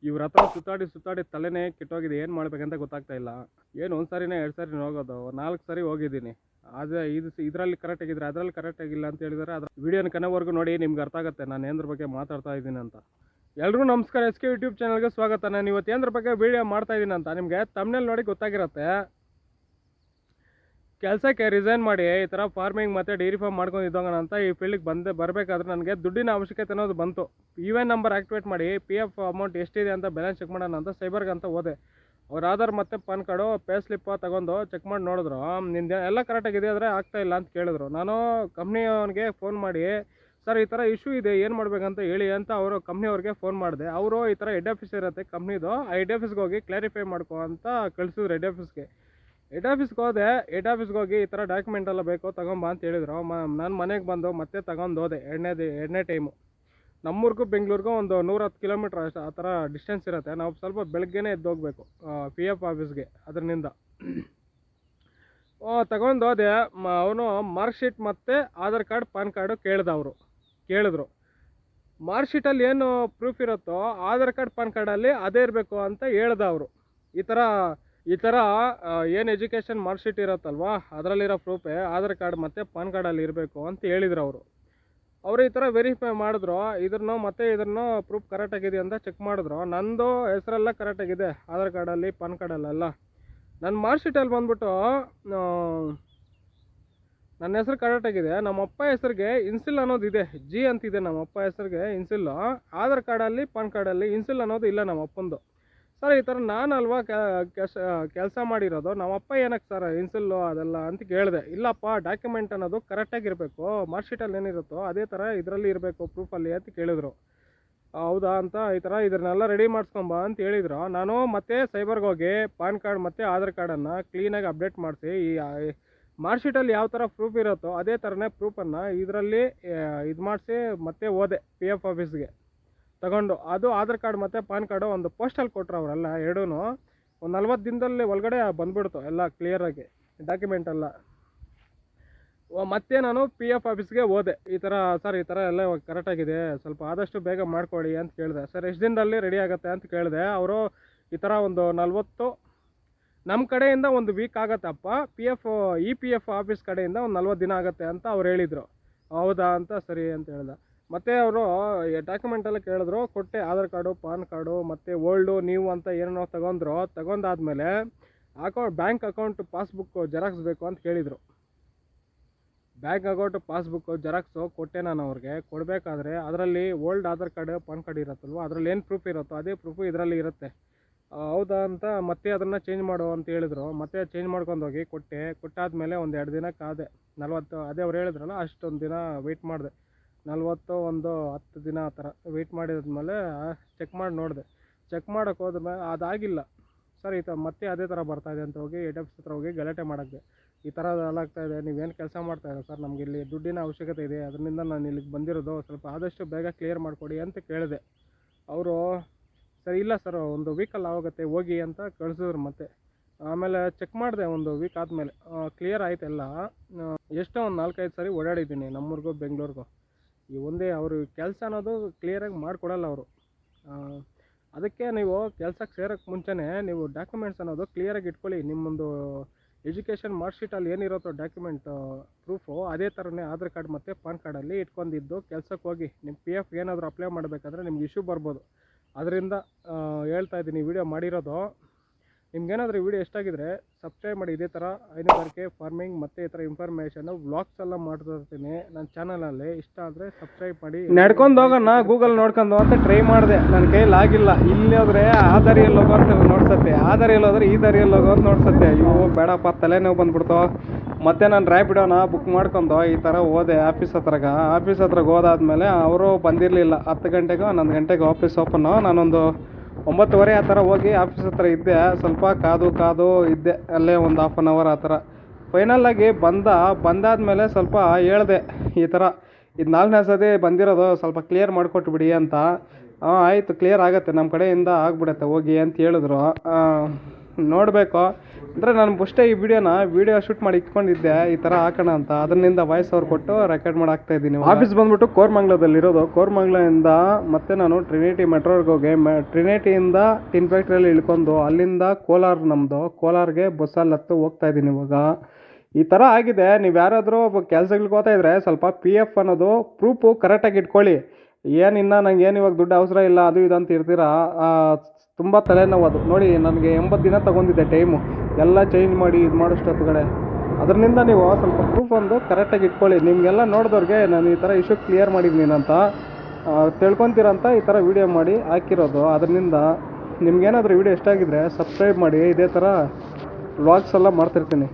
ಇವ್ರ ಹತ್ರ ಸುತ್ತಾಡಿ ತಲೆನೇ ಕೆಟ್ಟೋಗಿದೆ. ಏನು ಮಾಡ್ಬೇಕಂತ ಗೊತ್ತಾಗ್ತಾ ಇಲ್ಲ. ಏನು ಒಂದು ಸಾರಿನೇ 2 ಸಾರಿನೇ ಹೋಗೋದು, 4 ಸಾರಿ ಹೋಗಿದ್ದೀನಿ. ಆದರೆ ಇದರಲ್ಲಿ ಕರೆಕ್ಟಾಗಿದ್ರೆ ಅದರಲ್ಲಿ ಕರೆಕ್ಟಾಗಿಲ್ಲ ಅಂತ ಹೇಳಿದರೆ ಅದರ ವೀಡಿಯೋನ ಕೊನೆವರೆಗೂ ನೋಡಿ, ನಿಮ್ಗೆ ಅರ್ಥ ಆಗುತ್ತೆ ನಾನು ಏನದ್ರ ಬಗ್ಗೆ ಮಾತಾಡ್ತಾ ಇದ್ದೀನಿ ಅಂತ. ಎಲ್ರಿಗೂ ನಮಸ್ಕಾರ, SK ಯೂಟ್ಯೂಬ್ ಚಾನಲ್ಗೆ ಸ್ವಾಗತ. ನಾನು ಇವತ್ತು ಏನದ್ರ ಬಗ್ಗೆ ವೀಡಿಯೋ ಮಾಡ್ತಾ ಇದ್ದೀನಿ ಅಂತ ನಿಮಗೆ ತಮ್ನೇಲ್ ನೋಡಿ ಗೊತ್ತಾಗಿರುತ್ತೆ. ಕೆಲಸಕ್ಕೆ ರಿಸೈನ್ ಮಾಡಿ ಈ ಥರ ಫಾರ್ಮಿಂಗ್ ಮತ್ತು ಡೈರಿ ಫಾರ್ಮ್ ಮಾಡ್ಕೊಂಡಿದ್ದೋಗೋಣ ಅಂತ ಈ ಫೀಲ್ಡಿಗೆ ಬರಬೇಕಾದ್ರೆ ನನಗೆ ದುಡ್ಡಿನ ಅವಶ್ಯಕತೆ ಅನ್ನೋದು ಬಂತು. UN ನಂಬರ್ ಆ್ಯಕ್ಟಿವೇಟ್ ಮಾಡಿ PF ಅಮೌಂಟ್ ಎಷ್ಟಿದೆ ಅಂತ ಬ್ಯಾಲೆನ್ಸ್ ಚೆಕ್ ಮಾಡೋಣ ಅಂತ ಸೈಬರ್ಗೆ ಅಂತ ಹೋದೆ. ಅವ್ರ ಆಧಾರ್ ಮತ್ತು ಪಾನ್ ಕಾರ್ಡು ಪೇ ಸ್ಲಿಪ್ಪ ತೊಗೊಂಡು ಚೆಕ್ ಮಾಡಿ ನೋಡಿದ್ರು. ನಿಂದು ಎಲ್ಲ ಕರೆಕ್ಟಾಗಿದೆ ಆದರೆ ಆಗ್ತಾಯಿಲ್ಲ ಅಂತ ಕೇಳಿದ್ರು. ನಾನು ಕಂಪ್ನಿಯವನಿಗೆ ಫೋನ್ ಮಾಡಿ, ಸರ್ ಈ ಥರ ಇಶ್ಯೂ ಇದೆ, ಏನು ಮಾಡಬೇಕಂತ ಹೇಳಿ ಅಂತ ಅವರು ಕಂಪ್ನಿಯವ್ರಿಗೆ ಫೋನ್ ಮಾಡಿದೆ. ಅವರು ಈ ಥರ ಹೆಡ್ ಆಫೀಸ್ ಇರುತ್ತೆ ಕಂಪ್ನಿದು, ಆ ಹೆಡ್ ಆಫೀಸ್ಗೆ ಹೋಗಿ ಕ್ಲಾರಿಫೈ ಮಾಡ್ಕೊ ಅಂತ ಕಳಿಸಿದ್ರು ಹೆಡ್ ಆಫೀಸ್ಗೆ. ಹೆಡ್ ಆಫೀಸ್ಗೆ ಹೋದೆ. ಹೆಡ್ ಆಫೀಸ್ಗೆ ಹೋಗಿ ಈ ಥರ ಡಾಕ್ಯುಮೆಂಟ್ ಎಲ್ಲ ಬೇಕು ತಗೊಂಬ ಅಂತ ಹೇಳಿದರು. ನಾನು ಮನೆಗೆ ಬಂದು ಮತ್ತೆ ತಗೊಂಡು ಹೋದೆ. ಎರಡನೇ ಟೈಮು. ನಮ್ಮೂರಿಗೂ ಬೆಂಗಳೂರಿಗೂ ಒಂದು 110 ಕಿಲೋಮೀಟ್ರ್ ಅಷ್ಟು ಆ ಥರ ಡಿಸ್ಟೆನ್ಸ್ ಇರುತ್ತೆ. ನಾವು ಸ್ವಲ್ಪ ಬೆಳಗ್ಗೆನೇ ಎದ್ದು ಹೋಗ್ಬೇಕು PF ಆಫೀಸ್ಗೆ. ಅದರಿಂದ ತಗೊಂಡು ಹೋದೆ. ಅವನು ಮಾರ್ಕ್ಶೀಟ್ ಮತ್ತು ಆಧಾರ್ ಕಾರ್ಡ್ ಪಾನ್ ಕಾರ್ಡು ಕೇಳಿದ್ರು. ಮಾರ್ಕ್ಶೀಟಲ್ಲಿ ಏನು ಪ್ರೂಫ್ ಇರುತ್ತೋ ಆಧಾರ್ ಕಾರ್ಡ್ ಪಾನ್ ಕಾರ್ಡಲ್ಲಿ ಅದೇ ಇರಬೇಕು ಅಂತ ಹೇಳ್ದ ಅವರು. ಈ ಥರ ಏನು ಎಜುಕೇಷನ್ ಮಾರ್ಕ್ಶೀಟ್ ಇರುತ್ತಲ್ವ ಅದರಲ್ಲಿರೋ ಪ್ರೂಫೇ ಆಧಾರ್ ಕಾರ್ಡ್ ಮತ್ತು ಪಾನ್ ಕಾರ್ಡಲ್ಲಿ ಇರಬೇಕು ಅಂತ ಹೇಳಿದ್ರು ಅವರು ಈ ಥರ ವೆರಿಫೈ ಮಾಡಿದ್ರು. ಇದನ್ನು ಪ್ರೂಫ್ ಕರೆಕ್ಟಾಗಿದೆ ಅಂತ ಚೆಕ್ ಮಾಡಿದ್ರು. ನಂದು ಹೆಸರೆಲ್ಲ ಕರೆಕ್ಟಾಗಿದೆ ಆಧಾರ್ ಕಾರ್ಡಲ್ಲಿ ಪಾನ್ ಕಾರ್ಡಲ್ಲೆಲ್ಲ. ನನ್ನ ಮಾರ್ಕ್ಶೀಟಲ್ಲಿ ಬಂದ್ಬಿಟ್ಟು ನನ್ನ ಹೆಸರು ಕರೆಕ್ಟಾಗಿದೆ. ನಮ್ಮಪ್ಪ ಹೆಸರಿಗೆ ಇನ್ಸಿಲ್ ಅನ್ನೋದಿದೆ, G ಅಂತಿದೆ ನಮ್ಮಪ್ಪ ಹೆಸರಿಗೆ ಇನ್ಸಿಲ್ಲು. ಆಧಾರ್ ಕಾರ್ಡಲ್ಲಿ ಪಾನ್ ಕಾರ್ಡಲ್ಲಿ ಇನ್ಸಿಲ್ ಅನ್ನೋದು ಇಲ್ಲ ನಮ್ಮ ಅಪ್ಪಂದು. ಸರ್ ಈ ಥರ ನಾನಲ್ವಾ ಕೆಲಸ ಮಾಡಿರೋದು, ನಮ್ಮಪ್ಪ ಏನಕ್ಕೆ ಸರ್ ಇನ್ಸಿಲ್ಲು ಅದೆಲ್ಲ ಅಂತ ಕೇಳಿದೆ. ಇಲ್ಲಪ್ಪ ಡಾಕ್ಯುಮೆಂಟ್ ಅನ್ನೋದು ಕರೆಕ್ಟಾಗಿರಬೇಕು, ಮಾರ್ಕ್ಶೀಟಲ್ಲಿ ಏನಿರುತ್ತೋ ಅದೇ ಥರ ಇದರಲ್ಲಿ ಇರಬೇಕು ಪ್ರೂಫಲ್ಲಿ ಅಂತ ಕೇಳಿದ್ರು. ಹೌದಾ ಅಂತ ಈ ಥರ ಇದನ್ನೆಲ್ಲ ರೆಡಿ ಮಾಡಿಸ್ಕೊಂಬ ಅಂತ ಹೇಳಿದ್ರು. ನಾನು ಮತ್ತೆ ಸೈಬರ್ಗೆ ಹೋಗಿ ಪಾನ್ ಕಾರ್ಡ್ ಮತ್ತು ಆಧಾರ್ ಕಾರ್ಡನ್ನು ಕ್ಲೀನಾಗಿ ಅಪ್ಡೇಟ್ ಮಾಡಿಸಿ, ಈ ಮಾರ್ಕ್ಶೀಟಲ್ಲಿ ಯಾವ ಥರ ಪ್ರೂಫ್ ಇರುತ್ತೋ ಅದೇ ಥರನೇ ಪ್ರೂಫನ್ನು ಇದರಲ್ಲಿ ಇದು ಮಾಡಿಸಿ ಮತ್ತೆ ಹೋದೆ PF ಆಫೀಸ್ಗೆ ತಗೊಂಡು. ಅದು ಆಧಾರ್ ಕಾರ್ಡ್ ಮತ್ತು ಪಾನ್ ಕಾರ್ಡು ಒಂದು ಪೋಸ್ಟಲ್ಲಿ ಕೊಟ್ಟರು ಅವರೆಲ್ಲ ಎರಡೂ. ಒಂದು 40 ದಿನದಲ್ಲಿ ಒಳಗಡೆ ಬಂದುಬಿಡ್ತು ಎಲ್ಲ ಕ್ಲಿಯರಾಗಿ ಡಾಕ್ಯುಮೆಂಟ್ ಎಲ್ಲ. ಮತ್ತೆ ನಾನು PF ಆಫೀಸ್ಗೆ ಹೋದೆ. ಈ ಥರ ಸರ್ ಈ ಥರ ಎಲ್ಲ ಕರೆಕ್ಟಾಗಿದೆ, ಸ್ವಲ್ಪ ಆದಷ್ಟು ಬೇಗ ಮಾಡಿಕೊಡಿ ಅಂತ ಕೇಳಿದೆ. ಸರ್ ಎಷ್ಟು ದಿನದಲ್ಲಿ ರೆಡಿ ಆಗುತ್ತೆ ಅಂತ ಕೇಳಿದೆ. ಅವರು ಈ ಥರ ಒಂದು 40 ನಮ್ಮ ಕಡೆಯಿಂದ ಒಂದು ವೀಕ್ ಆಗುತ್ತಪ್ಪ, EPF ಆಫೀಸ್ ಕಡೆಯಿಂದ ಒಂದು 40 ದಿನ ಆಗುತ್ತೆ ಅಂತ ಅವ್ರು ಹೇಳಿದರು. ಹೌದಾ ಅಂತ ಸರಿ ಅಂತ ಹೇಳ್ದೆ. ಮತ್ತು ಅವರು ಡಾಕ್ಯುಮೆಂಟ್ ಎಲ್ಲ ಕೇಳಿದ್ರು, ಕೊಟ್ಟೆ ಆಧಾರ್ ಕಾರ್ಡು ಪಾನ್ ಕಾರ್ಡು ಮತ್ತು ಓಲ್ಡು ನೀವು ಅಂತ ಏನೇನೋ ತಗೊಂಡಾದ್ಮೇಲೆ ಬ್ಯಾಂಕ್ ಅಕೌಂಟ್ ಪಾಸ್ಬುಕ್ ಜೆರಾಕ್ಸ್ ಬೇಕು ಅಂತ ಕೇಳಿದರು. ಬ್ಯಾಂಕ್ ಅಕೌಂಟ್ ಪಾಸ್ಬುಕ್ಕು ಜೆರಾಕ್ಸು ಕೊಟ್ಟೆ ನಾನು ಅವ್ರಿಗೆ. ಕೊಡಬೇಕಾದ್ರೆ ಅದರಲ್ಲಿ old Aadhaar card PAN card ಇರುತ್ತಲ್ವ, ಅದರಲ್ಲಿ ಏನು ಪ್ರೂಫ್ ಇರುತ್ತೋ ಅದೇ ಪ್ರೂಫು ಇದರಲ್ಲಿ ಇರುತ್ತೆ. ಹೌದಾ ಅಂತ ಮತ್ತೆ ಅದನ್ನು ಚೇಂಜ್ ಮಾಡು ಅಂತ ಹೇಳಿದರು. ಮತ್ತೆ ಚೇಂಜ್ ಮಾಡ್ಕೊಂಡೋಗಿ ಕೊಟ್ಟಾದಮೇಲೆ ಒಂದು 2 ದಿನ ಕಾದೆ. 40 ಅದೇ ಅವ್ರು ಹೇಳಿದ್ರಲ್ಲ ಅಷ್ಟೊಂದು ದಿನ ವೆಯ್ಟ್ ಮಾಡಿದೆ. 40 ಒಂದು 10 ದಿನ ಆ ಥರ ವೆಯ್ಟ್ ಮಾಡಿದ್ಮೇಲೆ ಚೆಕ್ ಮಾಡಿ ನೋಡಿದೆ. ಚೆಕ್ ಮಾಡೋಕ್ಕೆ ಹೋದ್ಮೇಲೆ ಅದಾಗಿಲ್ಲ ಸರ್, ಈ ಥರ ಮತ್ತೆ ಅದೇ ಥರ ಬರ್ತಾಯಿದೆ ಅಂತ ಹೋಗಿ ಹೆಡ್ ಆಫೀಸ್ ಹತ್ರ ಹೋಗಿ ಗಲಾಟೆ ಮಾಡೋಕ್ಕೆ. ಈ ಥರ ಎಲ್ಲ ಆಗ್ತಾಯಿದೆ, ನೀವೇನು ಕೆಲಸ ಮಾಡ್ತಾಯಿಲ್ಲ ಸರ್, ನಮಗೆ ಇಲ್ಲಿ ದುಡ್ಡಿನ ಅವಶ್ಯಕತೆ ಇದೆ, ಅದರಿಂದ ನಾನು ಇಲ್ಲಿಗೆ ಬಂದಿರೋದು, ಸ್ವಲ್ಪ ಆದಷ್ಟು ಬೇಗ ಕ್ಲಿಯರ್ ಮಾಡಿಕೊಡಿ ಅಂತ ಕೇಳಿದೆ. ಅವರು ಸರ್ ಇಲ್ಲ ಸರ್ ಒಂದು ವೀಕಲ್ಲಿ ಆಗುತ್ತೆ ಹೋಗಿ ಅಂತ ಕಳಿಸಿದ್ರು. ಮತ್ತೆ ಆಮೇಲೆ ಚೆಕ್ ಮಾಡಿದೆ. ಒಂದು ವೀಕ್ ಆದಮೇಲೆ ಕ್ಲಿಯರ್ ಆಯ್ತೆಲ್ಲ. ಎಷ್ಟೋ ಒಂದು 4-5 ಸಾರಿ ಓಡಾಡಿದ್ದೀನಿ ನಮ್ಮೂರಿಗೂ ಬೆಂಗಳೂರಿಗೂ. ಈ ಒಂದೇ ಅವರು ಕೆಲಸ ಅನ್ನೋದು ಕ್ಲಿಯರಾಗಿ ಮಾಡಿಕೊಡಲ್ಲ ಅವರು. ಅದಕ್ಕೆ ನೀವು ಕೆಲಸಕ್ಕೆ ಸೇರೋಕ್ಕೆ ಮುಂಚೆನೇ ನೀವು ಡಾಕ್ಯುಮೆಂಟ್ಸ್ ಅನ್ನೋದು ಕ್ಲಿಯರಾಗಿ ಇಟ್ಕೊಳ್ಳಿ. ನಿಮ್ಮೊಂದು ಎಜುಕೇಷನ್ ಮಾರ್ಕ್ಶೀಟಲ್ಲಿ ಏನಿರುತ್ತೋ ಡಾಕ್ಯುಮೆಂಟ್ ಪ್ರೂಫು ಅದೇ ಥರನೇ ಆಧಾರ್ ಕಾರ್ಡ್ ಮತ್ತು ಪಾನ್ ಕಾರ್ಡಲ್ಲಿ ಇಟ್ಕೊಂಡಿದ್ದು ಕೆಲಸಕ್ಕೆ ಹೋಗಿ. ನಿಮ್ಮ PF ಏನಾದರೂ ಅಪ್ಲೈ ಮಾಡಬೇಕಾದ್ರೆ ನಿಮ್ಗೆ ಇಶ್ಯೂ ಬರ್ಬೋದು. ಅದರಿಂದ ಹೇಳ್ತಾ ಇದ್ದೀನಿ ವಿಡಿಯೋ ಮಾಡಿರೋದು. ನಿಮ್ಗೇನಾದರೂ ವಿಡಿಯೋ ಇಷ್ಟಾಗಿದ್ದರೆ ಸಬ್ಸ್ಕ್ರೈಬ್ ಮಾಡಿ. ಇದೇ ಥರ ಹೈನುಗಾರಿಕೆ ಫಾರ್ಮಿಂಗ್ ಮತ್ತು ಈ ಥರ ಇನ್ಫಾರ್ಮೇಷನ್ನು ವ್ಲಾಗ್ಸ್ ಎಲ್ಲ ಮಾಡ್ತಾ ಇರ್ತೀನಿ ನನ್ನ ಚಾನಲಲ್ಲಿ. ಇಷ್ಟ ಆದರೆ ಸಬ್ಸ್ಕ್ರೈಬ್ ಮಾಡಿ. ನಡ್ಕೊಂಡು ಹೋಗೋಣ ಗೂಗಲ್ ನೋಡ್ಕೊಂಡು ಅಂತ ಟ್ರೈ ಮಾಡಿದೆ, ನನ್ನ ಕೈಯಲ್ಲಿ ಆಗಿಲ್ಲ. ಇಲ್ಲಿ ಹೋದರೆ ಆ ದಾರಿಯಲ್ಲಿ ಹೋಗೋ ಅಂತ ನೋಡ್ಸತ್ತೆ, ಆ ದಾರಿಯಲ್ಲಿ ಹೋದರೆ ಈ ದಾರಿಯಲ್ಲಿ ಹೋಗೋ ಅಂತ ನೋಡ್ಸತ್ತೆ. ಅಯ್ಯೋ ಬೇಡಪ್ಪ ತಲೆನೋವು ಬಂದ್ಬಿಡ್ತು. ಮತ್ತು ನಾನು ರ್ಯಾಪಿಡೋನ ಬುಕ್ ಮಾಡ್ಕೊಂಡು ಈ ಥರ ಹೋದೆ ಆಫೀಸ್ ಹತ್ರಗೆ ಹೋದಾದ್ಮೇಲೆ ಅವರು ಬಂದಿರಲಿಲ್ಲ. 10 ಗಂಟೆಗೋ 11 ಗಂಟೆಗೆ ಆಫೀಸ್ ಓಪನ್ನು. ನಾನೊಂದು 9:30 ಆ ಥರ ಹೋಗಿ ಆಫೀಸ್ ಹತ್ರ ಇದ್ದೆ. ಸ್ವಲ್ಪ ಕಾದು ಇದ್ದೆ ಅಲ್ಲೇ ಒಂದು 1/2 hour ಆ ಥರ. ಫೈನಲ್ಲಾಗಿ ಬಂದಾದಮೇಲೆ ಸ್ವಲ್ಪ ಹೇಳಿದೆ, ಈ ಥರ ಇದು 4ನೇ ಸತಿ ಬಂದಿರೋದು, ಸ್ವಲ್ಪ ಕ್ಲಿಯರ್ ಮಾಡಿಕೊಟ್ಬಿಡಿ ಅಂತ. ಆಯಿತು ಕ್ಲಿಯರ್ ಆಗುತ್ತೆ ನಮ್ಮ ಕಡೆಯಿಂದ ಆಗ್ಬಿಡುತ್ತೆ ಹೋಗಿ ಅಂತ ಹೇಳಿದ್ರು. ನೋಡಬೇಕು ಅಂದರೆ ನಾನು ಫಸ್ಟೇ ಈ ವಿಡಿಯೋ ಶೂಟ್ ಮಾಡಿ ಇಟ್ಕೊಂಡಿದ್ದೆ ಈ ಥರ ಹಾಕೋಣ ಅಂತ, ಅದರಿಂದ ವಾಯ್ಸ್ ಅವ್ರು ಕೊಟ್ಟು ರೆಕಾರ್ಡ್ ಮಾಡಿ ಹಾಕ್ತಾ ಇದ್ದೀನಿ. ಆಫೀಸ್ ಬಂದ್ಬಿಟ್ಟು ಕೋರ್ಮಂಗ್ಲದಲ್ಲಿರೋದು. ಕೋರ್ಮಂಗ್ಲದಿಂದ ಮತ್ತೆ ನಾನು ಟ್ರಿನಿಟಿ ಮೆಟ್ರೋರ್ಗೆ ಹೋಗಿ ಟ್ರಿನಿಟಿಯಿಂದ ಟಿನ್ ಫ್ಯಾಕ್ಟ್ರಿಯಲ್ಲಿ ಇಳ್ಕೊಂಡು ಅಲ್ಲಿಂದ ನಮ್ಮದು ಕೋಲಾರ್ಗೆ ಬಸ್ಸಲ್ಲಿ ಹತ್ತು ಹೋಗ್ತಾ ಇದ್ದೀನಿ ಇವಾಗ. ಈ ಥರ ಆಗಿದೆ. ನೀವು ಯಾರಾದರೂ ಕೆಲಸಗಳಿಗೆ ಹೋಗ್ತಾ ಇದ್ರೆ ಸ್ವಲ್ಪ PF ಅನ್ನೋದು ಪ್ರೂಫು ಕರೆಕ್ಟಾಗಿ ಇಟ್ಕೊಳ್ಳಿ. ಏನಿನ್ನ ನಂಗೆ ಏನು ಇವಾಗ ದುಡ್ಡು ಅವಸರ ಇಲ್ಲ ಅದು ಇದು ಅಂತ ಇರ್ತೀರಾ, ತುಂಬ ತಲೆನೋವು ಅದು. ನೋಡಿ ನನಗೆ 80 ದಿನ ತೊಗೊಂಡಿದ್ದೆ ಟೈಮು ಎಲ್ಲ ಚೇಂಜ್ ಮಾಡಿ ಇದು ಮಾಡೋಷ್ಟೊತ್ತುಗಡೆ. ಅದರಿಂದ ನೀವು ಸ್ವಲ್ಪ ಪ್ರೂಫ್ ಒಂದು ಕರೆಕ್ಟಾಗಿ ಇಟ್ಕೊಳ್ಳಿ. ನಿಮಗೆಲ್ಲ ನೋಡಿದವ್ರಿಗೆ ನಾನು ಈ ಥರ ಇಶ್ಯೂ ಕ್ಲಿಯರ್ ಮಾಡಿದ್ದೀನಿ ಅಂತ ತಿಳ್ಕೊತೀರಂತ ಈ ಥರ ವೀಡಿಯೋ ಮಾಡಿ ಹಾಕಿರೋದು. ಅದರಿಂದ ನಿಮ್ಗೇನಾದರೂ ವೀಡಿಯೋ ಇಷ್ಟ ಆಗಿದ್ರೆ ಸಬ್ಸ್ಕ್ರೈಬ್ ಮಾಡಿ. ಇದೇ ಥರ ವ್ಲಾಗ್ಸ್ ಎಲ್ಲ ಮಾಡ್ತಿರ್ತೀನಿ.